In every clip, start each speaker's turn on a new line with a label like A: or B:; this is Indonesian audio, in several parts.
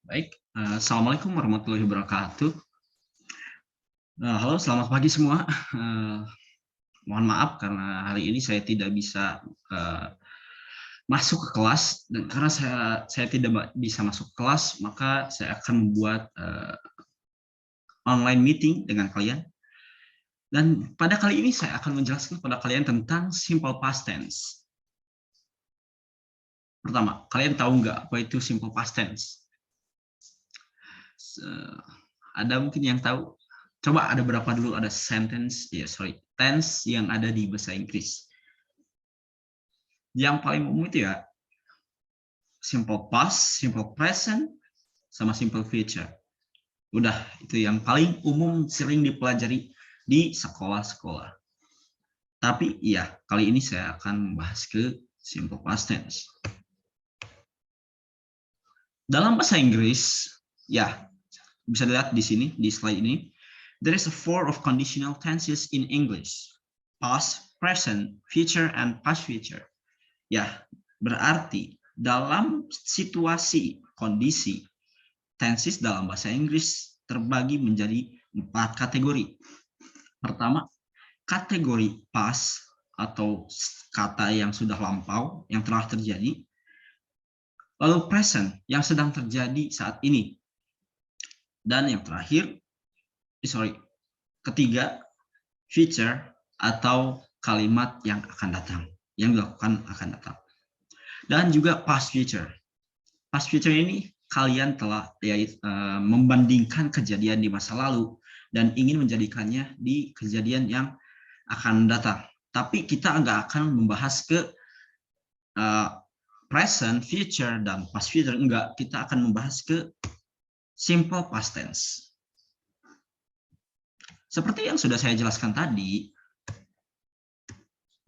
A: Baik, assalamualaikum warahmatullahi wabarakatuh. Halo, selamat pagi semua. Eh, Mohon maaf karena hari ini saya tidak bisa masuk ke kelas dan karena saya tidak bisa masuk ke kelas, maka saya akan membuat online meeting dengan kalian. Dan pada kali ini saya akan menjelaskan kepada kalian tentang simple past tense. Pertama, kalian tahu nggak apa itu simple past tense? Ada mungkin yang tahu? Coba ada berapa dulu ada tense yang ada di bahasa Inggris. Yang paling umum itu ya simple past, simple present, sama simple future. Udah, itu yang paling umum sering dipelajari di sekolah-sekolah. Tapi iya, kali ini saya akan membahas ke simple past tense. Dalam bahasa Inggris, ya, bisa dilihat di sini, di slide ini, there is a four of conditional tenses in English. Past, present, future, and past future. Ya, berarti dalam situasi kondisi tenses dalam bahasa Inggris terbagi menjadi 4 kategori. Pertama, kategori past atau kata yang sudah lampau, yang telah terjadi. Lalu present, yang sedang terjadi saat ini. Dan yang terakhir, ketiga, future atau kalimat yang akan datang, yang dilakukan akan datang. Dan juga past future. Past future ini kalian telah membandingkan kejadian di masa lalu dan ingin menjadikannya di kejadian yang akan datang. Tapi kita nggak akan membahas ke present, future, dan past future. Enggak, kita akan membahas ke simple past tense. Seperti yang sudah saya jelaskan tadi,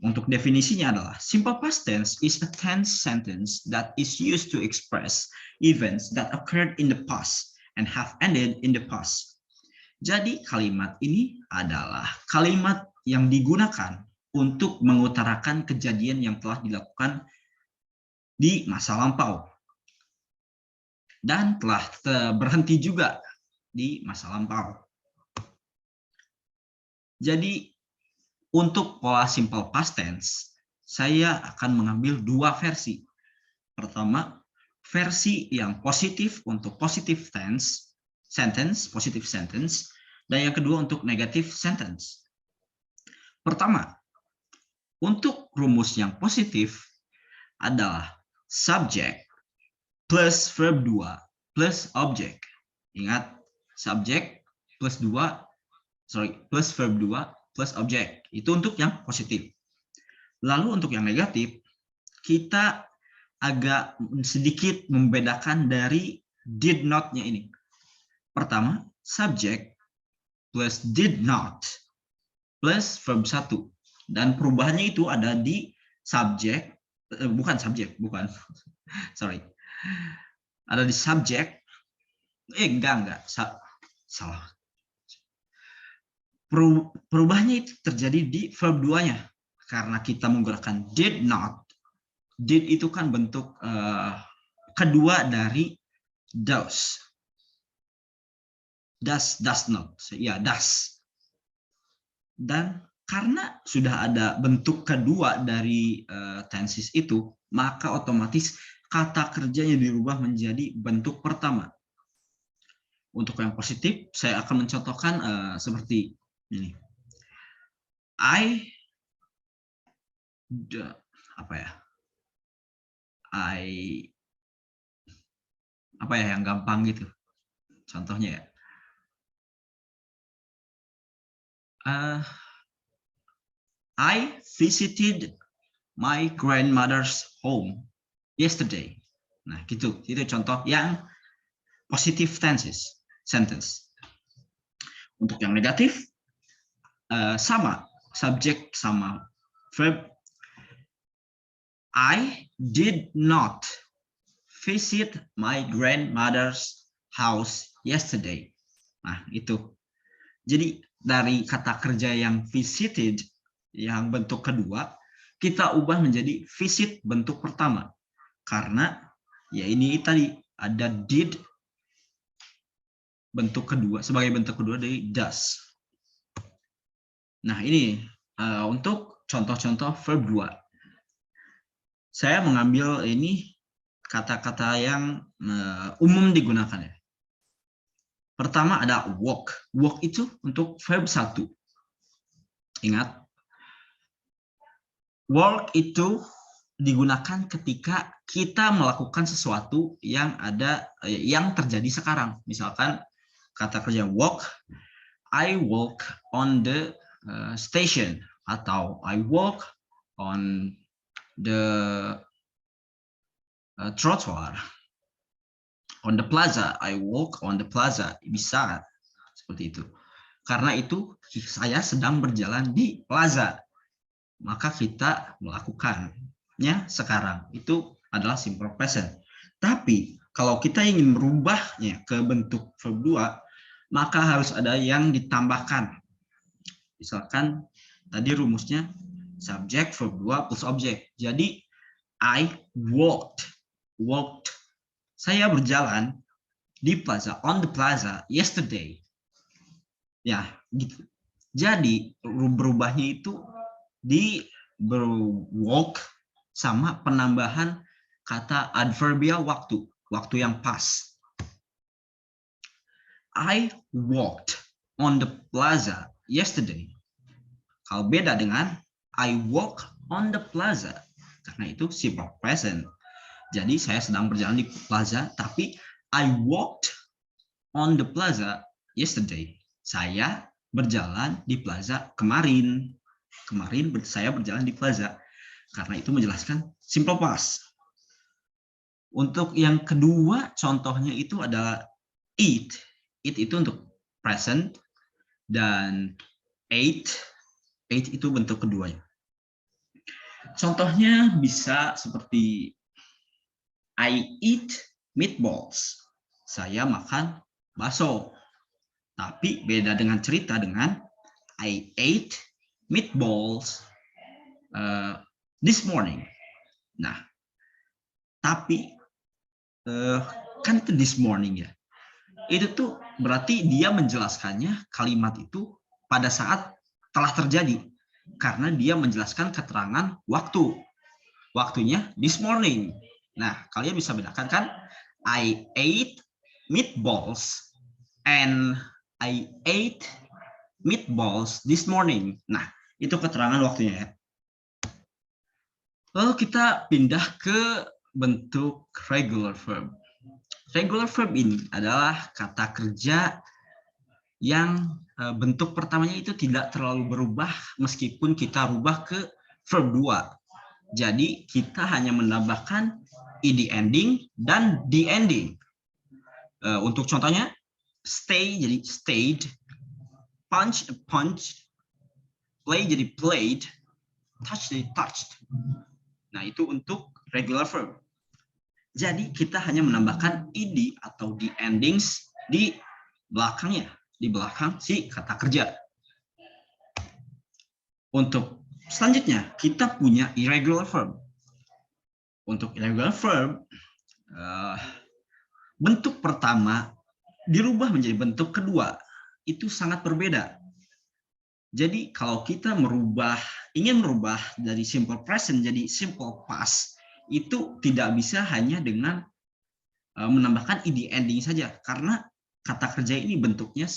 A: untuk definisinya adalah simple past tense is a tense sentence that is used to express events that occurred in the past and have ended in the past. Jadi kalimat ini adalah kalimat yang digunakan untuk mengutarakan kejadian yang telah dilakukan di masa lampau dan telah berhenti juga di masa lampau. Jadi untuk pola simple past tense, saya akan mengambil dua versi. Pertama, versi yang positif untuk positive tense, positive sentence, dan yang kedua untuk negative sentence. Pertama, untuk rumus yang positif adalah subject plus verb 2 plus object. Ingat, subject plus plus verb 2 plus object. Itu untuk yang positif. Lalu untuk yang negatif, kita agak sedikit membedakan dari did not-nya ini. Pertama, subject plus did not plus verb 1. Dan perubahannya itu ada di subject, ada di subject, salah. Perubahannya itu terjadi di verb 2-nya. Karena kita menggunakan did not, did itu kan bentuk kedua dari does. Does not. Ya, does. Dan karena sudah ada bentuk kedua dari tenses itu, maka otomatis kata kerjanya dirubah menjadi bentuk pertama. Untuk yang positif, saya akan mencontohkan seperti ini. Yang gampang gitu. Contohnya ya. I visited my grandmother's home yesterday. Nah, gitu. Itu contoh yang positive sentence. Untuk yang negatif, sama. Subject sama verb. I did not visit my grandmother's house yesterday. Nah, itu. Jadi, dari kata kerja yang visited, yang bentuk kedua, kita ubah menjadi visit bentuk pertama. Karena, ya ini tadi, ada did sebagai bentuk kedua dari does. Nah, ini untuk contoh-contoh verb 2. Saya mengambil ini kata-kata yang umum digunakan ya. Pertama ada walk. Walk itu untuk verb 1. Ingat, walk itu digunakan ketika kita melakukan sesuatu yang terjadi sekarang. Misalkan kata kerja walk, I walk on the station, atau I walk on the trottoir, on the plaza, I walk on the plaza. Bisa seperti itu. Karena itu saya sedang berjalan di plaza, maka kita melakukannya sekarang. Itu adalah simple present. Tapi kalau kita ingin merubahnya ke bentuk verb 2, maka harus ada yang ditambahkan. Misalkan tadi rumusnya subject verb 2 plus object. Jadi I walked. Saya berjalan di plaza, on the plaza yesterday. Ya, gitu. Jadi berubahnya itu di walk sama penambahan kata adverbial waktu yang pas. I walked on the plaza yesterday. Kalau beda dengan I walk on the plaza, karena itu simple present. Jadi saya sedang berjalan di plaza, tapi I walked on the plaza yesterday. Saya berjalan di plaza kemarin. Kemarin saya berjalan di plaza. Karena itu menjelaskan simple past. Untuk yang kedua contohnya itu adalah eat. Eat itu untuk present, dan ate itu bentuk keduanya. Contohnya bisa seperti I eat meatballs. Saya makan bakso. Tapi beda dengan cerita dengan I ate meatballs this morning. Nah, tapi kan itu this morning ya. Itu tuh berarti dia menjelaskannya kalimat itu pada saat telah terjadi. Karena dia menjelaskan keterangan waktu. Waktunya this morning. Nah, kalian bisa bedakan kan? I ate meatballs and I ate meatballs this morning. Nah, itu keterangan waktunya ya. Lalu kita pindah ke bentuk regular verb. Regular verb ini adalah kata kerja yang bentuk pertamanya itu tidak terlalu berubah meskipun kita rubah ke verb 2. Jadi kita hanya menambahkan ed ending dan the ending. Untuk contohnya, stay jadi stayed, punch punched, play jadi played, touch jadi touched. Nah, itu untuk regular verb. Jadi kita hanya menambahkan ed atau the endings di belakangnya, di belakang si kata kerja. Untuk selanjutnya kita punya irregular verb. Untuk irregular verb, bentuk pertama dirubah menjadi bentuk kedua. Itu sangat berbeda. Jadi kalau kita ingin merubah dari simple present jadi simple past, itu tidak bisa hanya dengan menambahkan ed ending saja, karena kata kerja ini bentuknya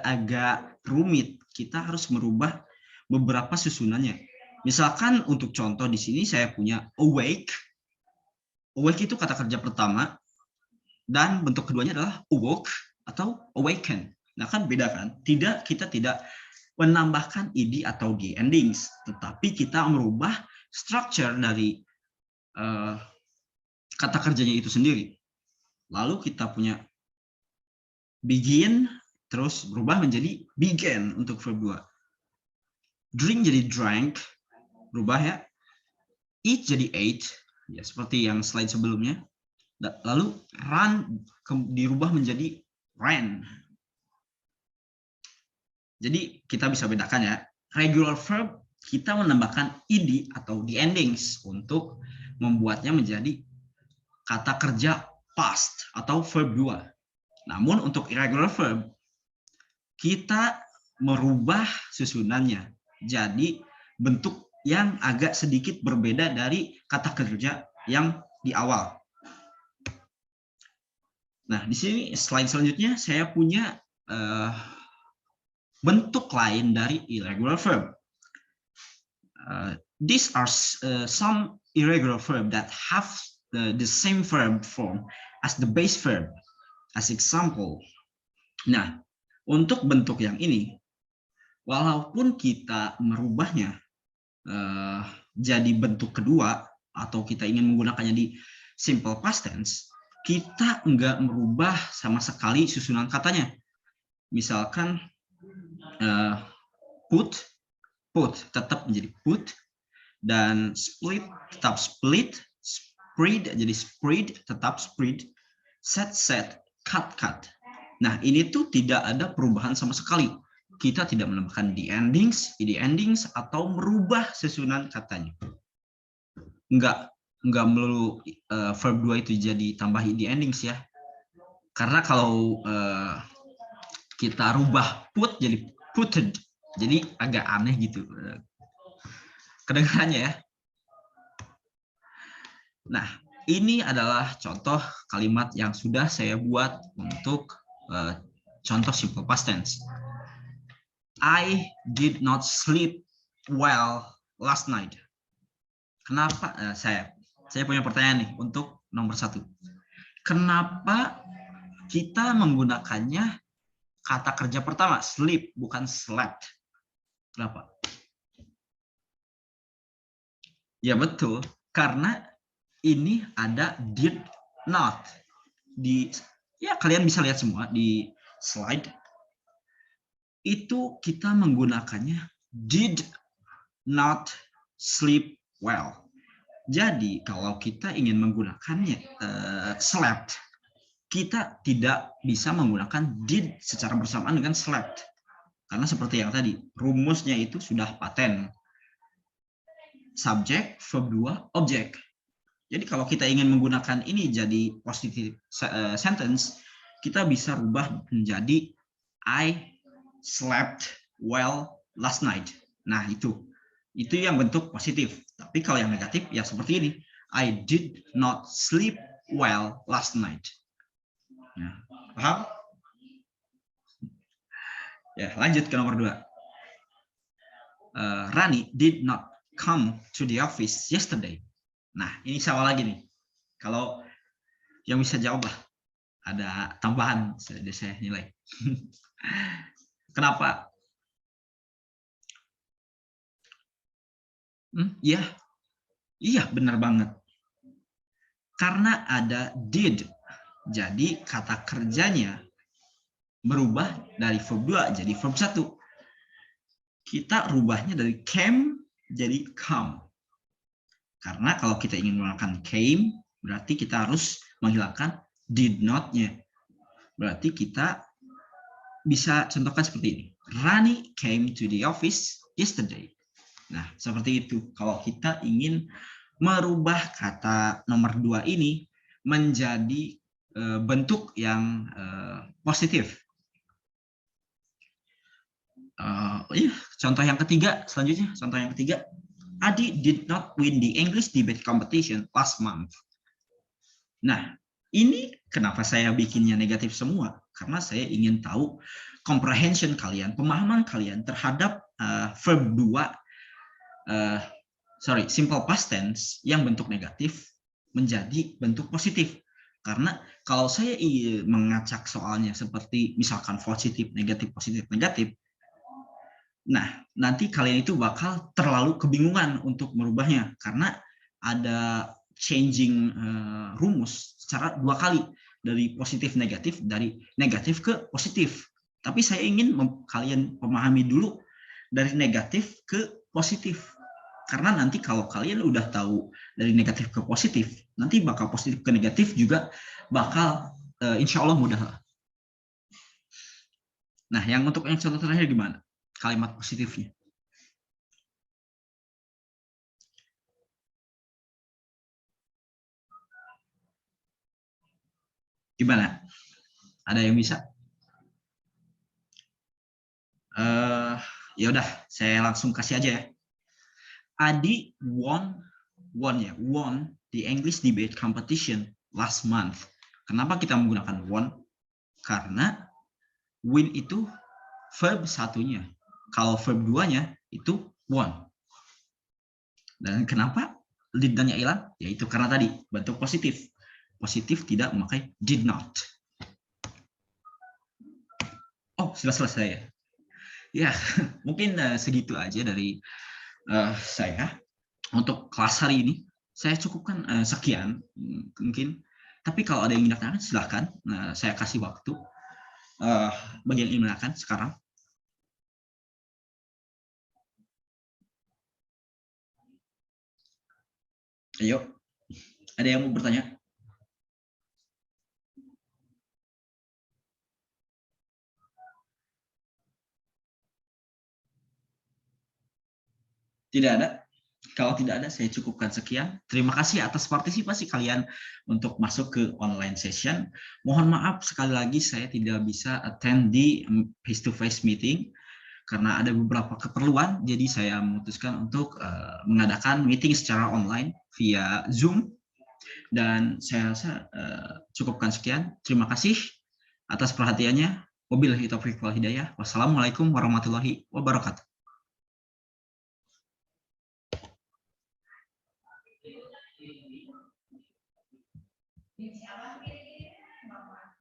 A: agak rumit. Kita harus merubah beberapa susunannya. Misalkan untuk contoh di sini saya punya awake. Awake itu kata kerja pertama, dan bentuk keduanya adalah awoke atau awaken. Nah, kan beda kan? Kita tidak menambahkan ed atau the endings, tetapi kita merubah structure dari kata kerjanya itu sendiri. Lalu kita punya begin, terus berubah menjadi began untuk verb 2. Drink jadi drank, berubah ya. Eat jadi ate, ya seperti yang slide sebelumnya. Lalu run dirubah menjadi ran. Jadi kita bisa bedakan ya. Regular verb kita menambahkan ed atau the endings untuk membuatnya menjadi kata kerja past atau verb 2. Namun untuk irregular verb, kita merubah susunannya. Jadi bentuk yang agak sedikit berbeda dari kata kerja yang di awal. Nah, di sini slide selanjutnya saya punya bentuk lain dari irregular verb. These are some irregular verb that have the same verb form as the base verb. As example. Nah, untuk bentuk yang ini, walaupun kita merubahnya jadi bentuk kedua atau kita ingin menggunakannya di simple past tense, kita nggak merubah sama sekali susunan katanya. Misalkan put tetap menjadi put, dan split tetap split, spread jadi spread tetap spread, set cut. Nah, ini tuh tidak ada perubahan sama sekali. Kita tidak menambahkan the endings, ed endings, atau merubah susunan katanya. Enggak melulu verb 2 itu jadi tambah ed endings ya. Karena kalau kita rubah put jadi putted, jadi agak aneh gitu kedengarannya ya. Nah, ini adalah contoh kalimat yang sudah saya buat untuk contoh simple past tense. I did not sleep well last night. Kenapa? Saya punya pertanyaan nih untuk nomor 1. Kenapa kita menggunakannya kata kerja pertama sleep bukan slept? Kenapa? Ya betul, karena ini ada did not. Ya kalian bisa lihat semua di slide. Itu kita menggunakannya did not sleep well. Jadi kalau kita ingin menggunakannya slept, kita tidak bisa menggunakan did secara bersamaan dengan slept. Karena seperti yang tadi, rumusnya itu sudah paten. Subjek, verb 2, objek. Jadi kalau kita ingin menggunakan ini jadi positive sentence, kita bisa rubah menjadi I slept well last night. Nah, itu yang bentuk positif. Tapi kalau yang negatif ya seperti ini. I did not sleep well last night. Ya, paham? Ya, lanjut ke nomor 2. Rani did not come to the office yesterday. Nah, ini sama lagi nih. Kalau yang bisa jawab lah, ada tambahan saya nilai. Kenapa? Iya, benar banget. Karena ada did. Jadi kata kerjanya berubah dari verb 2 jadi verb 1. Kita rubahnya dari came jadi come. Karena kalau kita ingin menggunakan came, berarti kita harus menghilangkan did not-nya. Berarti kita bisa contohkan seperti ini. Rani came to the office yesterday. Nah, seperti itu. Kalau kita ingin merubah kata nomor 2 ini menjadi bentuk yang positif. Contoh yang ketiga, selanjutnya. Contoh yang ketiga. Adi did not win the English debate competition last month. Nah, ini kenapa saya bikinnya negatif semua? Karena saya ingin tahu comprehension kalian, pemahaman kalian terhadap verb 2, simple past tense yang bentuk negatif menjadi bentuk positif. Karena kalau saya mengacak soalnya seperti misalkan positif, negatif, nah, nanti kalian itu bakal terlalu kebingungan untuk merubahnya karena ada changing rumus secara 2 kali dari positif negatif, dari negatif ke positif. Tapi saya ingin kalian memahami dulu dari negatif ke positif. Karena nanti kalau kalian udah tahu dari negatif ke positif, nanti bakal positif ke negatif juga bakal insya Allah mudah. Nah, yang untuk yang contoh terakhir gimana? Kalimat positifnya. Gimana? Ada yang bisa? Ya udah, saya langsung kasih aja ya. Adi won the English debate competition last month. Kenapa kita menggunakan won? Karena win itu verb satunya. Kalau verb duanya itu won. Dan kenapa did-nya hilang? Yaitu karena tadi bentuk positif. Positif tidak memakai did not. Oh, sudah selesai ya. Ya, mungkin segitu aja dari saya untuk kelas hari ini. Saya cukupkan sekian mungkin. Tapi kalau ada yang ingin ditanyakan silahkan. Saya kasih waktu bagi yang ingin menanyakan sekarang. Ayo, ada yang mau bertanya? Tidak ada? Kalau tidak ada, saya cukupkan sekian. Terima kasih atas partisipasi kalian untuk masuk ke online session. Mohon maaf sekali lagi saya tidak bisa attend di face-to-face meeting karena ada beberapa keperluan. Jadi saya memutuskan untuk mengadakan meeting secara online via Zoom. Dan saya rasa cukupkan sekian. Terima kasih atas perhatiannya. Wabillahi taufiq wal hidayah. Wassalamualaikum warahmatullahi wabarakatuh.